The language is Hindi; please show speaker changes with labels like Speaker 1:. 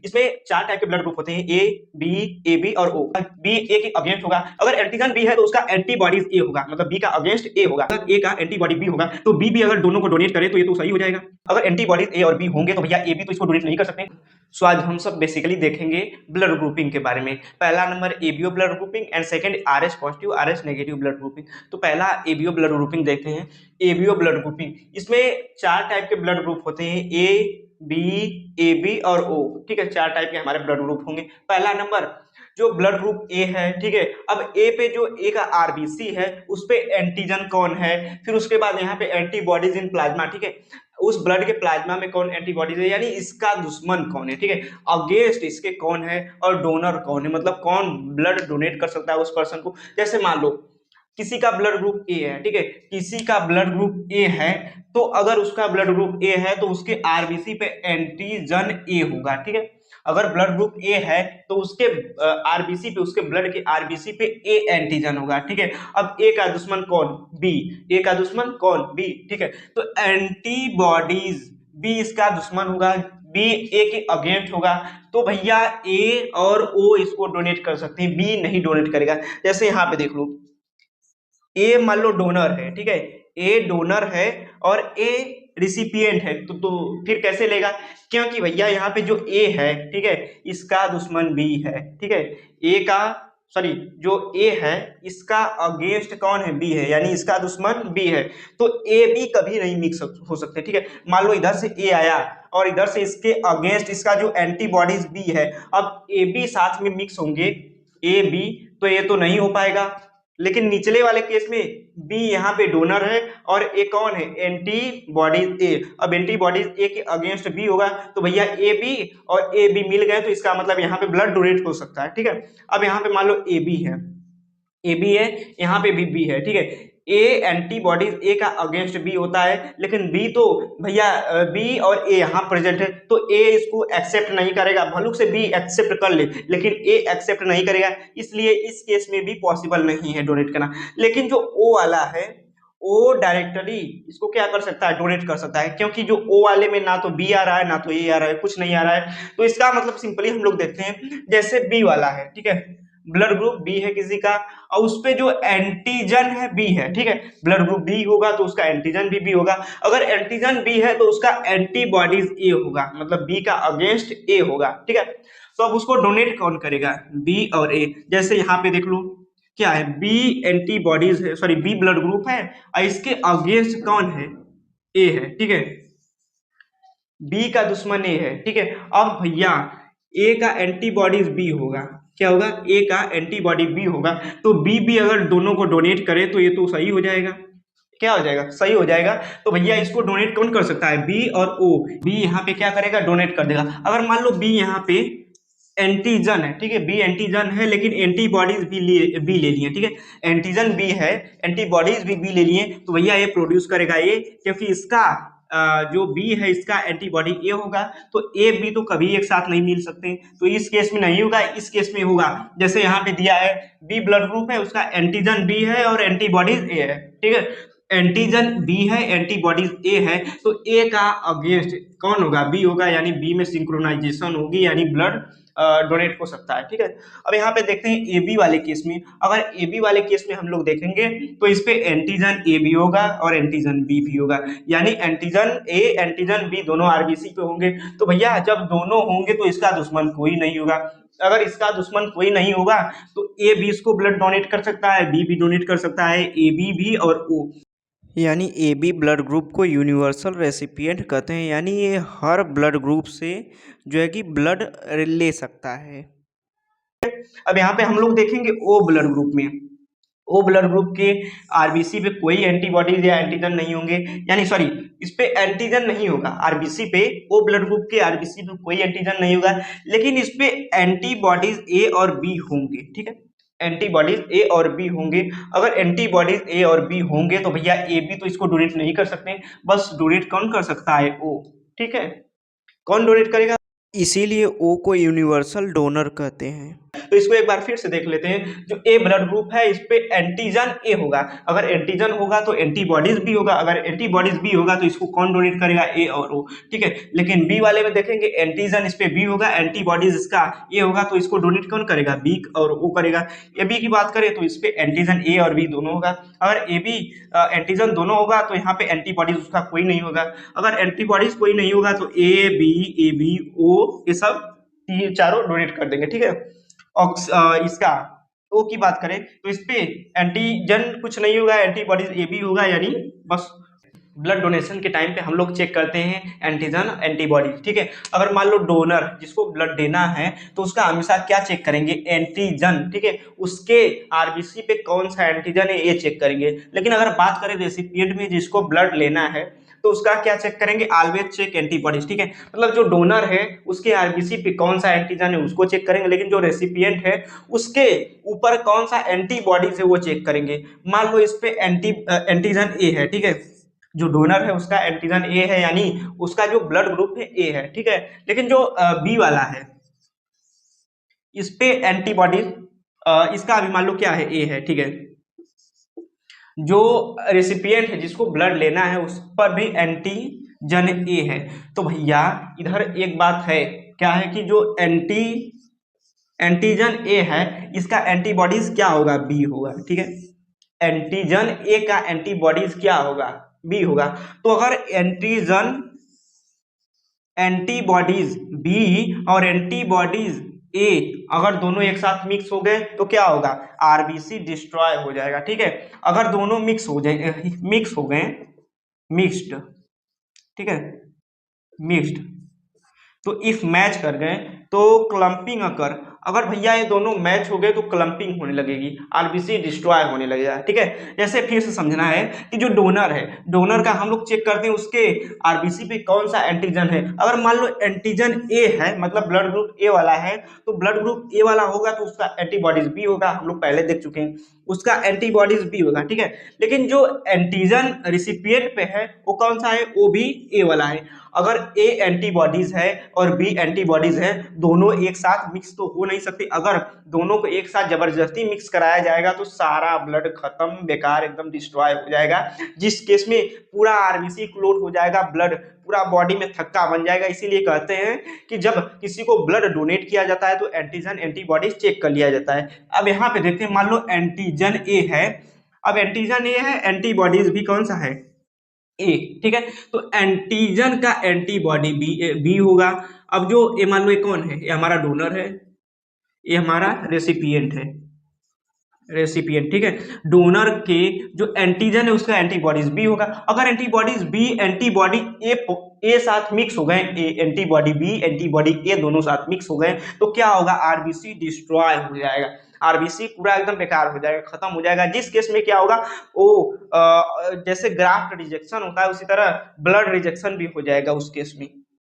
Speaker 1: इसमें 4 टाइप के ब्लड ग्रुप होते हैं, ए बी, ए बी और ओ। बी ए के अगेंस्ट होगा, अगर एंटीजन बी है तो उसका एंटीबॉडीज ए होगा, मतलब बी का अगेंस्ट ए होगा। अगर ए का एंटीबॉडी बी होगा तो बी भी अगर दोनों को डोनेट करे तो ये तो सही हो जाएगा। अगर एंटीबॉडीज ए और बी होंगे तो भैया ए बी तो इसको डोनेट नहीं कर सकते। सो आज हम सब बेसिकली देखेंगे ब्लड ग्रुपिंग के बारे में। पहला number ABO blood grouping and second RH positive RH negative blood grouping. तो पहला एबीओ ब्लड ग्रुपिंग देखते हैं। एबीओ ब्लड ग्रुपिंग, इसमें 4 टाइप के ब्लड ग्रुप होते हैं, ए बी, ए बी और ओ। ठीक है, 4 टाइप के हमारे ब्लड ग्रुप होंगे। पहला नंबर जो ब्लड ग्रुप ए है, ठीक है। अब ए पे जो ए का आरबीसी है उस पे एंटीजन कौन है, फिर उसके बाद यहाँ पे एंटीबॉडीज इन प्लाज्मा, ठीक है। उस ब्लड के प्लाज्मा में कौन एंटीबॉडीज है, यानी इसका दुश्मन कौन है, ठीक है। अगेंस्ट इसके कौन है और डोनर कौन है, मतलब कौन ब्लड डोनेट कर सकता है उस पर्सन को। जैसे मान लो किसी का ब्लड ग्रुप ए है, ठीक है, किसी का ब्लड ग्रुप ए है, तो अगर उसका ब्लड ग्रुप ए है तो उसके आरबीसी पे एंटीजन ए होगा, ठीक है। अगर ब्लड ग्रुप ए है तो उसके आरबीसी पे, उसके ब्लड के आरबीसी पे ए एंटीजन होगा, ठीक है। अब ए का दुश्मन कौन, बी। ए का दुश्मन कौन, बी, ठीक है। तो एंटीबॉडीज बी इसका दुश्मन होगा, बी ए के अगेंस्ट होगा, तो भैया ए और ओ इसको डोनेट कर सकते हैं, बी नहीं डोनेट करेगा। जैसे यहाँ पे देख लो, ए मान लो डोनर है, ठीक है, ए डोनर है और ए रिसिपिएंट है, तो फिर कैसे लेगा, क्योंकि भैया यहाँ पे जो ए है, ठीक है, इसका दुश्मन बी है, ठीक है। ए का सॉरी जो ए है इसका अगेंस्ट कौन है, बी है, यानी इसका दुश्मन बी है, तो ए बी कभी नहीं मिक्स हो सकते, ठीक है। मान लो इधर से ए आया और इधर से इसके अगेंस्ट इसका जो एंटीबॉडीज बी है, अब ए बी साथ में मिक्स होंगे, ए बी, तो ये तो नहीं हो पाएगा। लेकिन निचले वाले केस में बी यहाँ पे डोनर है और ए कौन है, एंटीबॉडीज ए। अब एंटीबॉडीज ए के अगेंस्ट बी होगा तो भैया ए बी और ए बी मिल गए, तो इसका मतलब यहाँ पे ब्लड डोनेट हो सकता है, ठीक है। अब यहाँ पे मान लो ए बी है, ए बी है, यहाँ पे भी बी है, ठीक है। ए एंटीबॉडीज ए का अगेंस्ट बी होता है, लेकिन बी तो भैया बी और ए यहाँ प्रेजेंट है, तो ए इसको एक्सेप्ट नहीं करेगा, भलुक से बी एक्सेप्ट कर ले लेकिन ए एक्सेप्ट नहीं करेगा, इसलिए इस केस में भी पॉसिबल नहीं है डोनेट करना। लेकिन जो ओ वाला है, ओ डायरेक्टली इसको क्या कर सकता है, डोनेट कर सकता है, क्योंकि जो ओ वाले में ना तो बी आ रहा है ना तो ए आ रहा है, कुछ नहीं आ रहा है। तो इसका मतलब सिंपली हम लोग देखते हैं, जैसे बी वाला है, ठीक है, ब्लड ग्रुप बी है किसी का और उस पे जो एंटीजन है बी है, ठीक है। ब्लड ग्रुप बी होगा तो उसका एंटीजन भी बी होगा, अगर एंटीजन बी है तो उसका एंटीबॉडीज ए होगा, मतलब बी का अगेंस्ट ए होगा, ठीक है। तो अब उसको डोनेट कौन करेगा, बी और ए। जैसे यहाँ पे देख लो क्या है, बी एंटीबॉडीज है, सॉरी बी ब्लड ग्रुप है और इसके अगेंस्ट कौन है, ए है, ठीक है। बी का दुश्मन ए है, ठीक है। अब भैया ए का एंटीबॉडीज बी होगा, क्या होगा, ए का एंटीबॉडी बी होगा, तो बी भी अगर दोनों को डोनेट करे तो ये तो सही हो जाएगा, क्या हो जाएगा, सही हो जाएगा। तो भैया इसको डोनेट कौन कर सकता है, बी और ओ। बी यहाँ पे क्या करेगा, डोनेट कर देगा। अगर मान लो बी यहाँ पे एंटीजन है, ठीक है, बी एंटीजन है लेकिन एंटीबॉडीज बी ले लिए, ठीक है। एंटीजन बी है, एंटीबॉडीज भी बी ले लिए, तो भैया ये प्रोड्यूस करेगा ये, क्योंकि इसका जो बी है इसका एंटीबॉडी ए होगा, तो ए बी तो कभी एक साथ नहीं मिल सकते, तो इस केस में नहीं होगा, इस केस में होगा। जैसे यहाँ पे दिया है बी ब्लड ग्रुप है, उसका एंटीजन बी है और एंटीबॉडीज ए है, ठीक है। एंटीजन बी है, एंटीबॉडीज ए है, तो ए का अगेंस्ट कौन होगा, बी होगा, यानी बी में सिंक्रोनाइजेशन होगी, यानी ब्लड डोनेट हो सकता है, ठीक है। अब यहाँ पे देखते हैं ए बी वाले केस में, अगर ए बी वाले केस में हम लोग देखेंगे तो इस पे एंटीजन ए भी होगा और एंटीजन बी भी होगा, यानी एंटीजन ए एंटीजन बी दोनों आरबीसी पे होंगे। तो भैया जब दोनों होंगे तो इसका दुश्मन कोई नहीं होगा, अगर इसका दुश्मन कोई नहीं होगा तो ए बी इसको ब्लड डोनेट कर सकता है, बी भी डोनेट कर सकता है, ए बी भी और ओ, यानी ए बी ब्लड ग्रुप को यूनिवर्सल रेसिपिएंट कहते हैं, यानी ये हर ब्लड ग्रुप से जो है कि ब्लड ले सकता है। अब यहाँ पे हम लोग देखेंगे ओ ब्लड ग्रुप में, ओ ब्लड ग्रुप के आरबीसी पे कोई एंटीबॉडीज या एंटीजन नहीं होंगे, यानी सॉरी इस पे एंटीजन नहीं होगा, आरबीसी पे, ओ ब्लड ग्रुप के आरबीसी पे कोई एंटीजन नहीं होगा, लेकिन इस पे एंटीबॉडीज ए और बी होंगे, ठीक है। एंटीबॉडीज ए और बी होंगे, अगर एंटीबॉडीज ए और बी होंगे तो भैया ए बी तो इसको डोनेट नहीं कर सकते, बस डोनेट कौन कर सकता है, ओ, ठीक है। कौन डोनेट करेगा, इसीलिए ओ को यूनिवर्सल डोनर कहते हैं। तो इसको एक बार फिर से देख लेते हैं। जो ए ब्लड ग्रुप है इस पे एंटीजन ए होगा, अगर एंटीजन होगा तो एंटीबॉडीज भी होगा, अगर एंटीबॉडीज भी होगा तो इसको कौन डोनेट करेगा, ए और ओ, ठीक है। लेकिन बी वाले में देखेंगे एंटीजन इस पे बी होगा, एंटीबॉडीज इसका ए होगा, तो इसको डोनेट कौन करेगा, बी और ओ करेगा। ए बी की बात करें तो इस पे एंटीजन ए और बी दोनों होगा, अगर ए बी एंटीजन दोनों होगा तो यहाँ पे एंटीबॉडीज उसका कोई नहीं होगा, अगर एंटीबॉडीज कोई नहीं होगा तो ए बी ओ ये सब चारों डोनेट कर देंगे, ठीक है। इसका ओ की बात करें तो इस पे एंटीजन कुछ नहीं होगा, एंटीबॉडीज ए बी होगा, यानी बस ब्लड डोनेशन के टाइम पे हम लोग चेक करते हैं एंटीजन एंटीबॉडी, ठीक है। अगर मान लो डोनर जिसको ब्लड देना है तो उसका हमेशा क्या चेक करेंगे, एंटीजन, ठीक है, उसके आरबीसी पे कौन सा एंटीजन है ये चेक करेंगे। लेकिन अगर बात करें रेसिपिएंट में जिसको ब्लड लेना है तो उसका क्या चेक करेंगे, ऑलवेज चेक एंटीबॉडीज, ठीक है। मतलब जो डोनर है उसके आरबीसी पे कौन सा एंटीजन है उसको चेक करेंगे, लेकिन जो रेसिपिएंट है उसके ऊपर कौन सा एंटीबॉडीज है वो चेक करेंगे। मान लो इस पे एंटीजन ए है, ठीक है, जो डोनर है उसका एंटीजन ए है, यानी उसका जो ब्लड ग्रुप है ए है, ठीक है। लेकिन जो बी वाला है इस पे एंटीबॉडीज इसका अभी मान लो क्या है, ए है, ठीक है। जो रेसिपिएंट है जिसको ब्लड लेना है उस पर भी एंटीजन ए है। तो भैया इधर एक बात है, क्या है कि जो एंटीजन ए है इसका एंटीबॉडीज क्या होगा, बी होगा, ठीक है। एंटीजन ए का एंटीबॉडीज क्या होगा, बी होगा। तो अगर एंटीबॉडीज बी और एंटीबॉडीज ए अगर दोनों एक साथ मिक्स हो गए तो क्या होगा, आरबीसी डिस्ट्रॉय हो जाएगा, ठीक है। अगर दोनों मिक्स हो गए मिक्स्ड, ठीक है, मिक्स्ड, तो इफ मैच कर गए तो क्लम्पिंग अकर, अगर भैया ये दोनों मैच हो गए तो क्लम्पिंग होने लगेगी, आरबीसी डिस्ट्रॉय होने लगेगा, ठीक है। जैसे फिर से समझना है कि जो डोनर है, डोनर का हम लोग चेक करते हैं उसके आरबीसी पे कौन सा एंटीजन है। अगर मान लो एंटीजन ए है, मतलब ब्लड ग्रुप ए वाला है, तो ब्लड ग्रुप ए वाला होगा तो उसका एंटीबॉडीज भी होगा, हम लोग पहले देख चुके हैं, उसका एंटीबॉडीज भी होगा, ठीक है। लेकिन जो एंटीजन रिसिपिएंट पे है वो कौन सा है, वो भी ए वाला है। अगर ए एंटीबॉडीज है और बी एंटीबॉडीज है, दोनों एक साथ मिक्स तो हो नहीं सकती। अगर दोनों को एक साथ जबरदस्ती मिक्स कराया जाएगा तो सारा ब्लड खत्म, बेकार, एकदम डिस्ट्रॉय हो जाएगा, जिस केस में पूरा आरबीसी क्लोट हो जाएगा, ब्लड पूरा बॉडी में थक्का बन जाएगा। इसीलिए कहते हैं कि जब किसी को ब्लड डोनेट किया जाता है तो एंटीजन एंटीबॉडीज चेक कर लिया जाता है। अब यहाँ पे देखते हैं, मान लो एंटीजन ए है, अब एंटीजन ए है, एंटीबॉडीज भी कौन सा है, ए, ठीक है। तो एंटीजन का एंटीबॉडी बी होगा। अब जो ये मान लो ये कौन है, ये हमारा डोनर है, ये हमारा रेसिपिएंट है, रेसिपिएंट, ठीक है। डोनर के जो एंटीजन है उसका एंटीबॉडीज बी होगा। अगर एंटीबॉडीज बी एंटीबॉडी ए साथ मिक्स हो गए, एंटीबॉडी बी एंटीबॉडी ए दोनों साथ मिक्स हो गए तो क्या होगा, आरबीसी डिस्ट्रॉय हो जाएगा, आरबीसी पूरा एकदम बेकार हो जाएगा, खत्म हो जाएगा। जिस केस में क्या होगा, वो जैसे ग्राफ्ट रिजेक्शन होता है उसी तरह ब्लड रिजेक्शन भी हो जाएगा उस केस में।